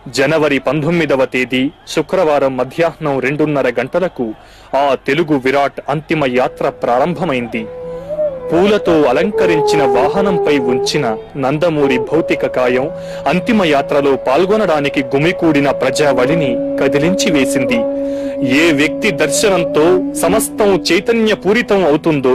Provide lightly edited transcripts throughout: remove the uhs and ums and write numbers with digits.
జనవరి 19వ తేదీ శుక్రవారం మధ్యాహ్నం 2:30 గంటలకు ఆ తెలుగు విరాట్ అంతిమ యాత్ర ప్రారంభమైంది. పూలతో అలంకరించిన వాహనంపై ఉంచిన నందమూరి భౌతిక కాయం అంతిమ యాత్రలో పాల్గొనడానికి గుమికూడిన ప్రజావళిని కదిలించి వేసింది. ఏ వ్యక్తి దర్శనంతో సమస్తం చైతన్య పూరితం అవుతుందో,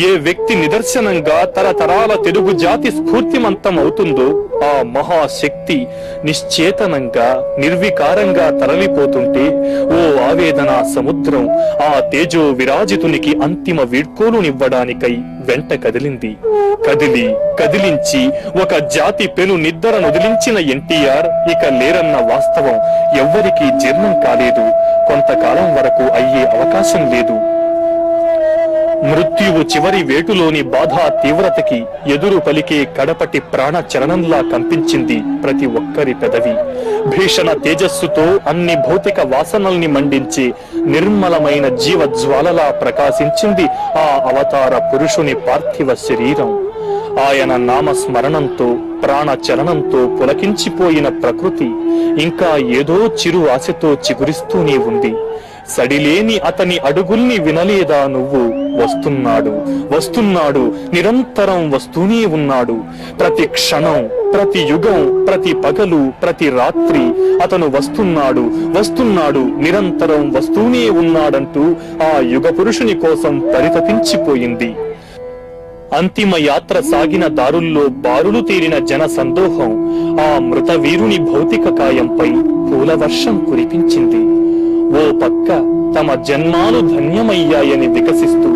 ఏ వ్యక్తి నిదర్శనంగా తరతరాల తెలుగు జాతి స్ఫూర్తిమంతం అవుతుందో ఆ మహాశక్తి నిశ్చేతనంగా నిర్వికారంగా తరలిపోతుంటే ఓ ఆవేదన సముద్రం ఆ తేజో విరాజితునికి అంతిమ వీడ్కోలునివ్వడానికై వెంట కదిలింది. కదిలించి ఒక జాతి పెను నిద్రను వదిలించిన ఎన్టీఆర్ ఇక లేరన్న వాస్తవం ఎవ్వరికీ జీర్ణం కాలేదు. కొంతకాలం వరకు అయ్యే అవకాశం లేదు. మృత్యువు చివరి వేటులోని బాధ తీవ్రతకి ఎదురు పలికే కడపటి ప్రాణ చలనంలా కంపించింది ప్రతి ఒక్కరి పెదవి. భీషణ తేజస్సుతో అన్ని భౌతిక వాసనల్ని మండించి నిర్మలమైన జీవజ్వాలలా ప్రకాశించింది ఆ అవతార పురుషుని పార్థివ శరీరం. ఆయన నామస్మరణంతో ప్రాణ చలనంతో పులకించిపోయిన ప్రకృతి ఇంకా ఏదో చిరు ఆశతో చిగురిస్తూనే ఉంది. సడిలేని అతని అడుగుల్ని వినలేదా నువ్వు? వస్తున్నాడు, నిరంతరం వస్తూనే ఉన్నాడు. ప్రతి క్షణం, ప్రతి యుగం, ప్రతి పగలు, ప్రతి రాత్రి అతను వస్తున్నాడు, నిరంతరం వస్తూనే ఉన్నాడంటూ ఆ యుగ పురుషుని కోసం పరితపించిపోయింది. అంతిమ యాత్ర సాగిన దారుల్లో బారులు తీరిన జన సందోహం ఆ మృత వీరుని భౌతిక కాయంపై పూలవర్షం కురిపించింది. ఓ పక్క తమ జన్మాలు ధన్యమయ్యాయని వికసిస్తూ,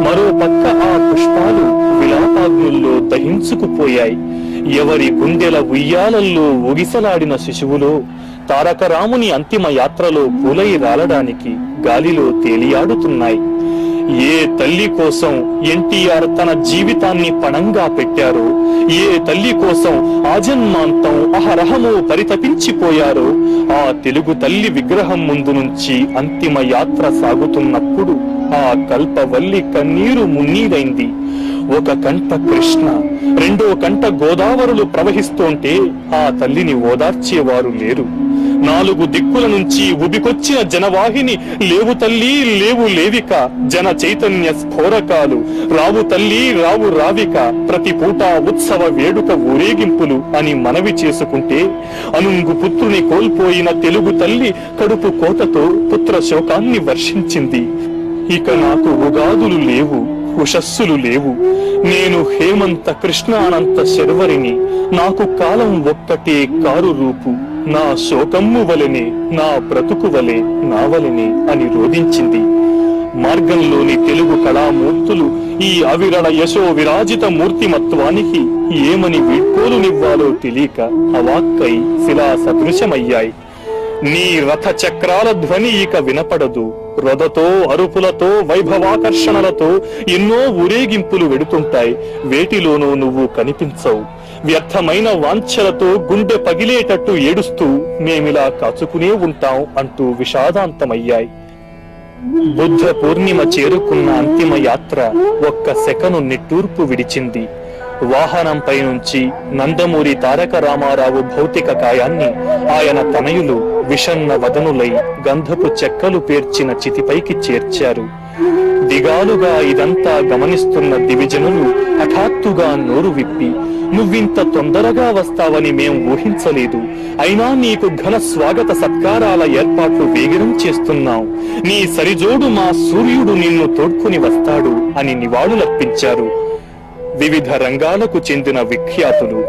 మరో పక్క ఆ పుష్పాలు విలాపాగ్నుల్లో దహించుకుపోయాయి. ఎవరి గుండెల ఉయ్యాలల్లో ఊగిసలాడిన శిశువులో తారకరాముని అంతిమ యాత్రలో పూలై రాలడానికి గాలిలో తేలియాడుతున్నాయి. ఏ తల్లి కోసం ఎన్టీఆర్ తన జీవితాన్ని పణంగా పెట్టారో, ఏ తల్లి కోసం ఆజన్మాంతం అహరహము పరితపించిపోయారో ఆ తెలుగు తల్లి విగ్రహం ముందు నుంచి అంతిమ యాత్ర సాగుతున్నప్పుడు ఆ కల్పవల్లి కన్నీరు మున్నీరైంది. ఒక కంట కృష్ణ, రెండో కంట గోదావరులు ప్రవహిస్తోంటే ఆ తల్లిని ఓదార్చేవారు లేరు. 4 దిక్కుల నుంచి ఉబికొచ్చిన జనవాహిని లేవు తల్లి లేవు లేవిక, జన చైతన్య స్ఫోరకాలు రావు తల్లి రావు రావిక, ప్రతి పూట ఉత్సవ వేడుక ఊరేగింపులు అని మనవి చేసుకుంటే అనుంగు పుత్రుని కోల్పోయిన తెలుగు తల్లి కడుపు కోతతో పుత్ర శోకాన్ని వర్షించింది. ఇక నాకు ఉగాదులు లేవు, ఉషస్సులు లేవు, నేను హేమంత కృష్ణానంత శర్వరిని, నాకు కాలం ఒక్కటే కారు రూపు, నా శోకమ్ము వలెనే నా బ్రతుకు వలె నావలెనే అని రోధించింది. మార్గంలోని తెలుగు కళామూర్తులు ఈ అవిరళ యశో విరాజిత మూర్తిమత్వానికి ఏమని వీడ్కోలునివ్వాలో తెలియక అవాక్కై శిలా సదృశమయ్యాయి. నీ రథ చక్రాల ధ్వని ఇక వినపడదు. రొదతో అరుపులతో వైభవాకర్షణలతో ఎన్నో ఊరేగింపులు వెడుతుంటాయి. వేటిలోనూ నువ్వు కనిపించవు. వ్యర్థమైన వాంఛలతో గుండె పగిలేటట్టు ఏడుస్తూ మేమిలా కాచుకునే ఉంటాం అంటూ విషాదాంతమయ్యాయి. బుద్ధ పూర్ణిమ చేరుకున్న అంతిమ యాత్ర ఒక్క సెకను నిట్టూర్పు విడిచింది. వాహనంపై నుంచి నందమూరి తారక రామారావు భౌతిక కాయాన్ని ఆయన తనయులు విషన్న వదనులై గంధపు చెక్కలు పేర్చిన చితిపైకి చేర్చారు. దిగాలుగా ఇదంతా గమనిస్తున్న దివిజనులు హఠాత్తుగా నోరు విప్పి, నువ్వింత తొందరగా వస్తావని మేం ఊహించలేదు, అయినా నీకు ఘన స్వాగత సత్కారాల ఏర్పాట్లు వేగిరం చేస్తున్నాం, నీ సరిజోడు మా సూర్యుడు నిన్ను తోడ్కొని వస్తాడు అని నివాళులర్పించారు. వివిధ రంగాలకు చెందిన విఖ్యాతులు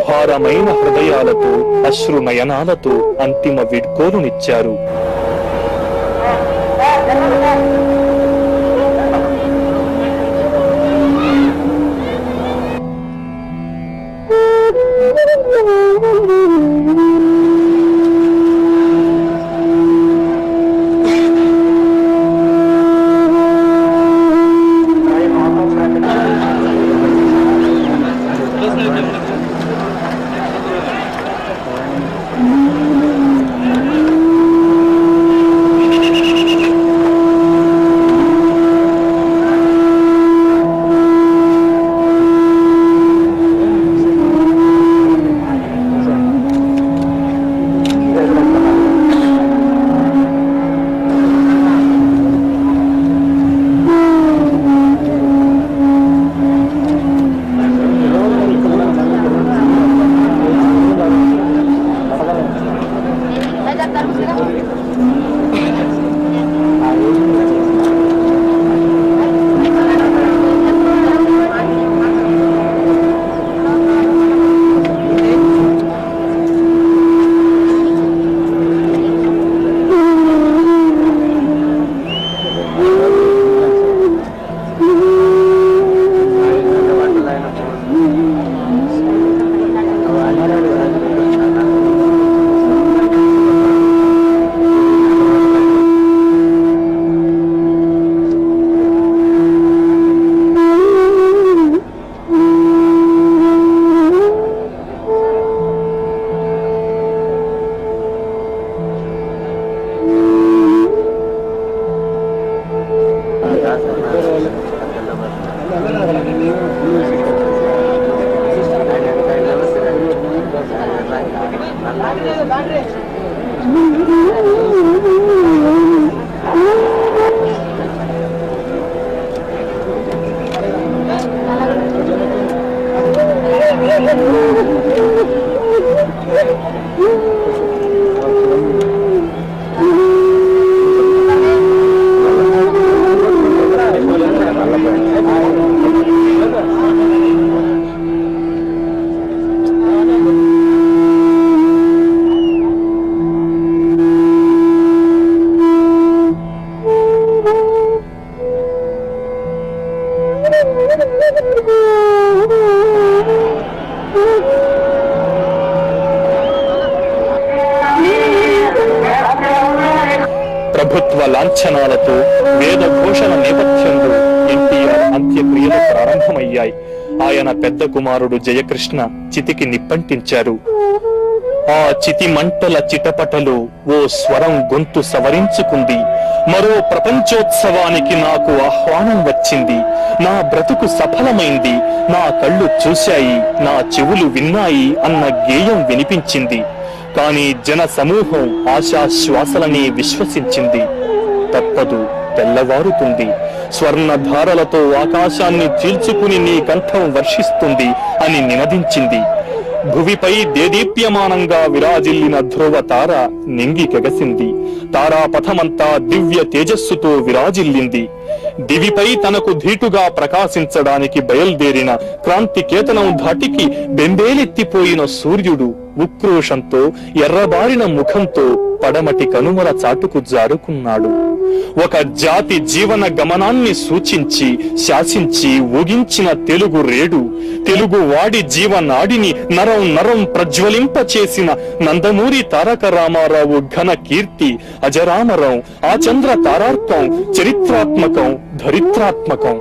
భారమైన హృదయాలతో అశ్రు నయనాలతో అంతిమ వీడ్కోలునిచ్చారు. ప్రభుత్వ లాంఛనాలతో వేద ఘోషణ నేపథ్యంలో ఎన్టీఆర్ అంత్యక్రియలు ప్రారంభమయ్యాయి. ఆయన పెద్ద కుమారుడు జయకృష్ణ చితికి నిప్పంటించారు. ఆ చితి మంటల చిటపటలో ఓ స్వరం గొంతు సవరించుకుంది. మరో ప్రపంచోత్సవానికి నాకు ఆహ్వానం వచ్చింది. నా బ్రతుకు సఫలమైంది. నా కళ్ళు చూశాయి, నా చెవులు విన్నాయి అన్న గేయం వినిపించింది. కాని జన సమూహం ఆశాశ్వాసలని విశ్వసించింది. తప్పదు, తెల్లవారుతుంది, స్వర్ణధారలతో ఆకాశాన్ని చీల్చుకుని నీ కంఠం వర్షిస్తుంది అని నినదించింది. భువిపై దేదీప్యమానంగా విరాజిల్లిన ధ్రువ తార నింగి కెగసింది. తారాపథమంతా దివ్య తేజస్సుతో విరాజిల్లింది. దివిపై తనకు ధీటుగా ప్రకాశించడానికి బయల్దేరిన క్రాంతికేతనం ధాటికి బెంబేలెత్తిపోయిన సూర్యుడు ఉక్రోషంతో ఎర్రబారిన ముఖంతో పడమటి కనుమల చాటుకు జారుకున్నాడు. ఒక జాతి జీవన గమనాన్ని సూచించి శాసించి ఊగించిన తెలుగు రేడు, తెలుగు వాడి జీవనాడిని నరం నరం ప్రజ్వలింపచేసిన నందమూరి తారక రామారావు ఘన కీర్తి అజరామరం. ఆ చంద్ర తారార్కం చరిత్రాత్మకం, ధరిత్రాత్మకం.